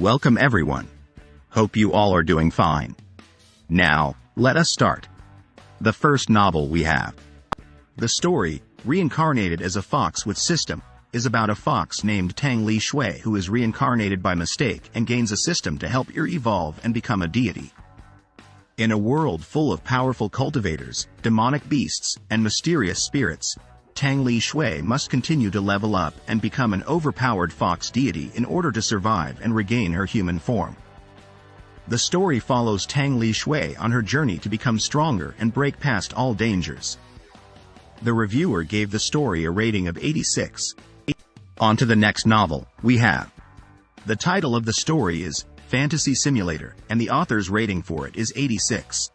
Welcome everyone. Hope you all are doing fine. Now, let us start. The first novel we have. The story, Reincarnated as a Fox with System, is about a fox named Tang Li Shui who is reincarnated by mistake and gains a system to help her evolve and become a deity. In a world full of powerful cultivators, demonic beasts, and mysterious spirits, Tang Li Shui must continue to level up and become an overpowered fox deity in order to survive and regain her human form. The story follows Tang Li Shui on her journey to become stronger and break past all dangers. The reviewer gave the story a rating of 86. On to the next novel we have. The title of the story is Fantasy Simulator, and the author's rating for it is 86.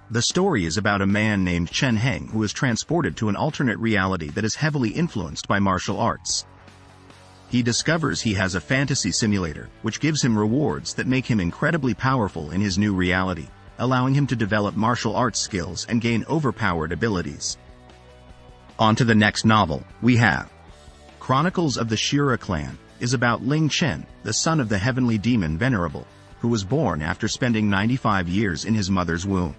The story is about a man named Chen Heng who is transported to an alternate reality that is heavily influenced by martial arts. He discovers he has a fantasy simulator, which gives him rewards that make him incredibly powerful in his new reality, allowing him to develop martial arts skills and gain overpowered abilities. On to the next novel we have. Chronicles of the Youre clan is about Ling Chen, the son of the heavenly demon Venerable, who was born after spending 95 years in his mother's womb.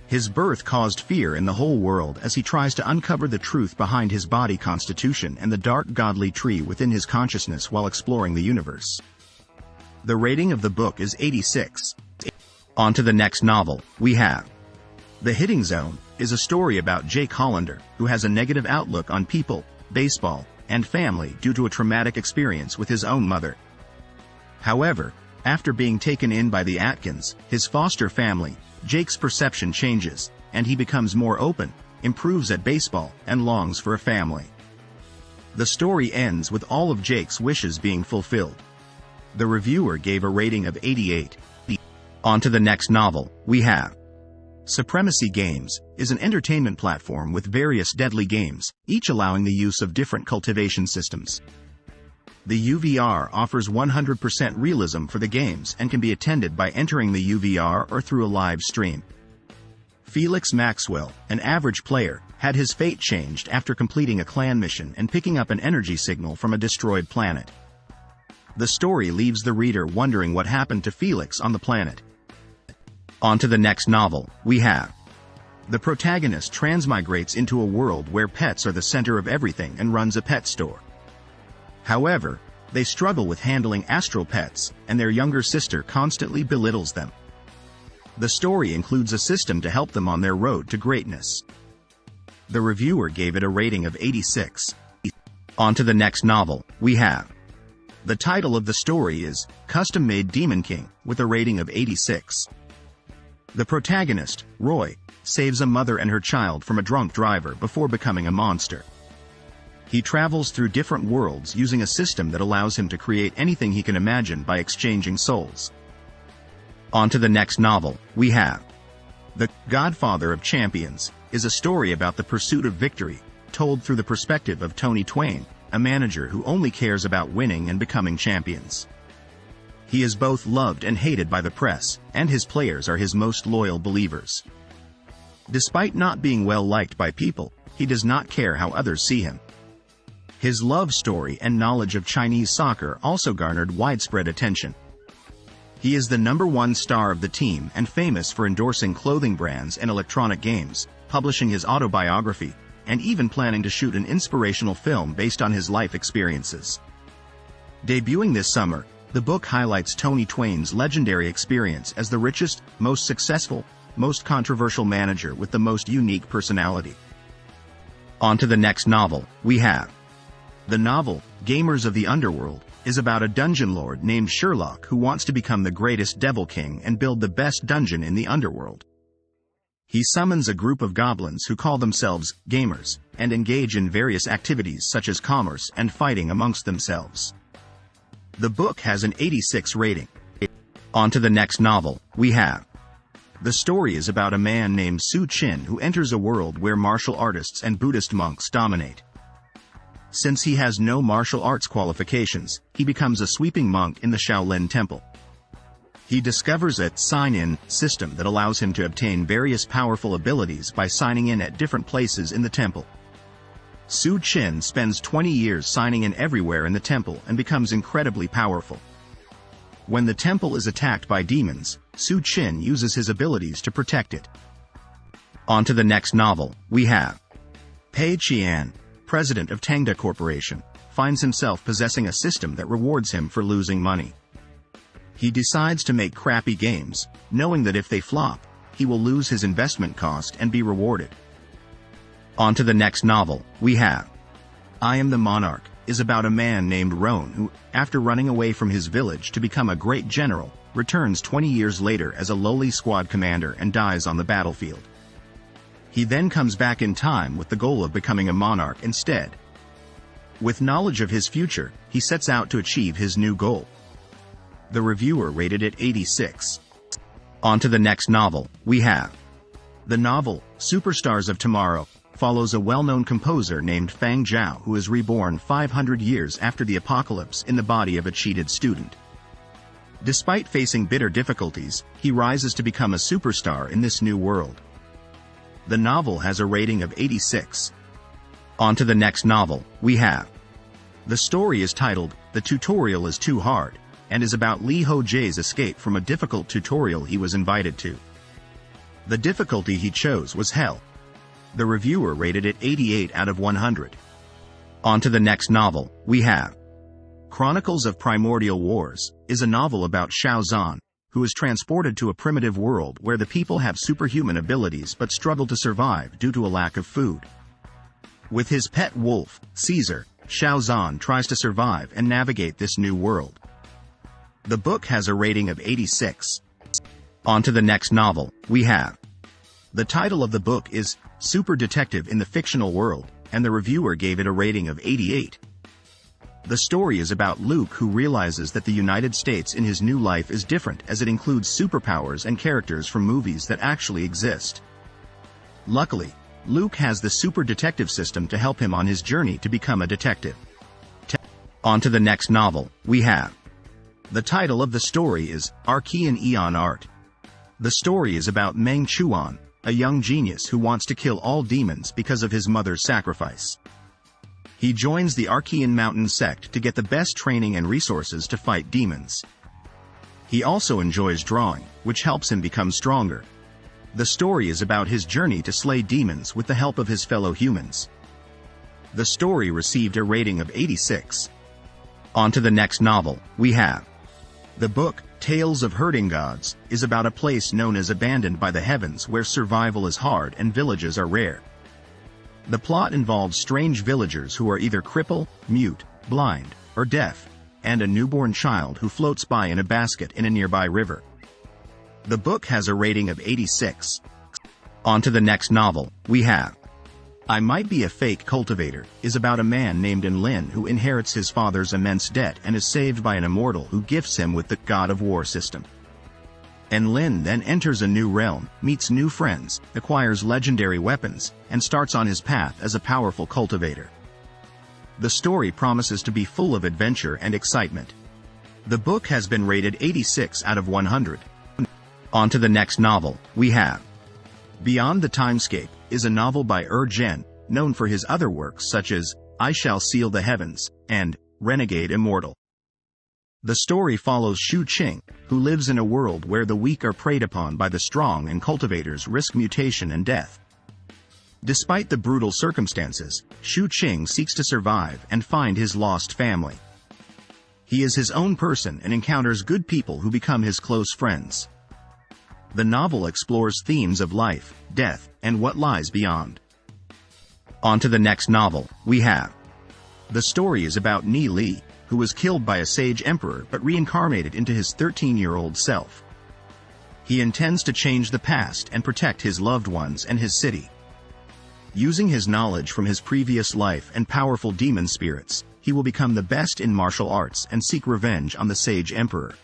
His birth caused fear in the whole world as he tries to uncover the truth behind his body constitution and the dark godly tree within his consciousness while exploring the universe. The rating of the book is 86. On to the next novel we have. The Hitting Zone is a story about Jake Hollander, who has a negative outlook on people, baseball, and family due to a traumatic experience with his own mother. However, after being taken in by the Atkins, his foster family, Jake's perception changes, and he becomes more open, improves at baseball, and longs for a family. The story ends with all of Jake's wishes being fulfilled. The reviewer gave a rating of 88. On to the next novel we have. Supremacy Games is an entertainment platform with various deadly games, each allowing the use of different cultivation systems. The UVR offers 100% realism for the games and can be attended by entering the UVR or through a live stream. Felix Maxwell, an average player, had his fate changed after completing a clan mission and picking up an energy signal from a destroyed planet. The story leaves the reader wondering what happened to Felix on the planet. On to the next novel we have. The protagonist transmigrates into a world where pets are the center of everything and runs a pet store. However, they struggle with handling astral pets, and their younger sister constantly belittles them. The story includes a system to help them on their road to greatness. The reviewer gave it a rating of 86. On to the next novel we have. The title of the story is Custom Made Demon King, with a rating of 86. The protagonist, Roy, saves a mother and her child from a drunk driver before becoming a monster. He travels through different worlds using a system that allows him to create anything he can imagine by exchanging souls. On to the next novel we have. The Godfather of Champions is a story about the pursuit of victory, told through the perspective of Tony Twain, a manager who only cares about winning and becoming champions. He is both loved and hated by the press, and his players are his most loyal believers. Despite not being well liked by people, he does not care how others see him. His love story and knowledge of Chinese soccer also garnered widespread attention. He is the #1 star of the team and famous for endorsing clothing brands and electronic games, publishing his autobiography, and even planning to shoot an inspirational film based on his life experiences. Debuting this summer, the book highlights Tony Twain's legendary experience as the richest, most successful, most controversial manager with the most unique personality. On to the next novel we have. The novel, Gamers of the Underworld, is about a dungeon lord named Sherlock who wants to become the greatest devil king and build the best dungeon in the underworld. He summons a group of goblins who call themselves gamers, and engage in various activities such as commerce and fighting amongst themselves. The book has an 86 rating. On to the next novel we have. The story is about a man named Su Qin who enters a world where martial artists and Buddhist monks dominate. Since he has no martial arts qualifications, he becomes a sweeping monk in the Shaolin Temple. He discovers a sign-in system that allows him to obtain various powerful abilities by signing in at different places in the temple. Su Qin spends 20 years signing in everywhere in the temple and becomes incredibly powerful. When the temple is attacked by demons, Su Qin uses his abilities to protect it. On to the next novel, we have Pei Qian, president of Tangda Corporation, finds himself possessing a system that rewards him for losing money. He decides to make crappy games, knowing that if they flop, he will lose his investment cost and be rewarded. On to the next novel, we have I Am the Monarch, is about a man named Roan who, after running away from his village to become a great general, returns 20 years later as a lowly squad commander and dies on the battlefield. He then comes back in time with the goal of becoming a monarch instead. With knowledge of his future, he sets out to achieve his new goal. The reviewer rated it 86. On to the next novel, we have the novel, Superstars of Tomorrow, follows a well-known composer named Fang Zhao who is reborn 500 years after the apocalypse in the body of a cheated student. Despite facing bitter difficulties, he rises to become a superstar in this new world. The novel has a rating of 86. On to the next novel, we have the story is titled, The Tutorial is Too Hard, and is about Li Hojie's escape from a difficult tutorial he was invited to. The difficulty he chose was hell. The reviewer rated it 88 out of 100. On to the next novel, we have Chronicles of Primordial Wars, is a novel about Xiao Zhan, who is transported to a primitive world where the people have superhuman abilities but struggle to survive due to a lack of food. With his pet wolf, Caesar, Xiao Zhan tries to survive and navigate this new world. The book has a rating of 86. On to the next novel, we have the title of the book is Super Detective in the Fictional World, and the reviewer gave it a rating of 88. The story is about Luke who realizes that the United States in his new life is different as it includes superpowers and characters from movies that actually exist. Luckily, Luke has the super detective system to help him on his journey to become a detective. On to the next novel, we have the title of the story is Archean Eon Art. The story is about Meng Chuan, a young genius who wants to kill all demons because of his mother's sacrifice. He joins the Archean Mountain sect to get the best training and resources to fight demons. He also enjoys drawing, which helps him become stronger. The story is about his journey to slay demons with the help of his fellow humans. The story received a rating of 86. On to the next novel, we have the book, Tales of Herding Gods, is about a place known as Abandoned by the Heavens where survival is hard and villages are rare. The plot involves strange villagers who are either cripple, mute, blind, or deaf, and a newborn child who floats by in a basket in a nearby river. The book has a rating of 86. On to the next novel, we have I Might Be a Fake Cultivator, is about a man named Enlin who inherits his father's immense debt and is saved by an immortal who gifts him with the God of War system. Enlin then enters a new realm, meets new friends, acquires legendary weapons, and starts on his path as a powerful cultivator. The story promises to be full of adventure and excitement. The book has been rated 86 out of 100. On to the next novel, we have Beyond the Timescape, is a novel by Zhen, known for his other works such as I Shall Seal the Heavens and Renegade Immortal. The story follows Shu Qing, who lives in a world where the weak are preyed upon by the strong and cultivators risk mutation and death. Despite the brutal circumstances, Shu Qing seeks to survive and find his lost family. He is his own person and encounters good people who become his close friends. The novel explores themes of life, death, and what lies beyond. On to the next novel, we have the story is about Ni Li, who was killed by a sage emperor but reincarnated into his 13-year-old self. He intends to change the past and protect his loved ones and his city. Using his knowledge from his previous life and powerful demon spirits, he will become the best in martial arts and seek revenge on the sage emperor.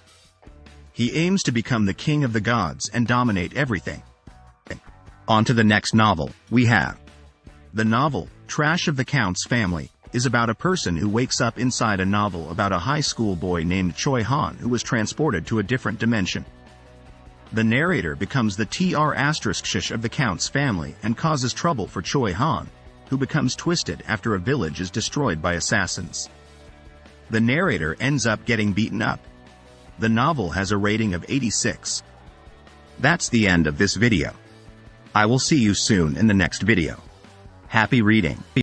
He aims to become the king of the gods and dominate everything. On to the next novel, we have the novel, Trash of the Count's Family, is about a person who wakes up inside a novel about a high school boy named Choi Han who was transported to a different dimension. The narrator becomes the Tr***** of the Count's family and causes trouble for Choi Han, who becomes twisted after a village is destroyed by assassins. The narrator ends up getting beaten up. The novel has a rating of 86. That's the end of this video. I will see you soon in the next video. Happy reading.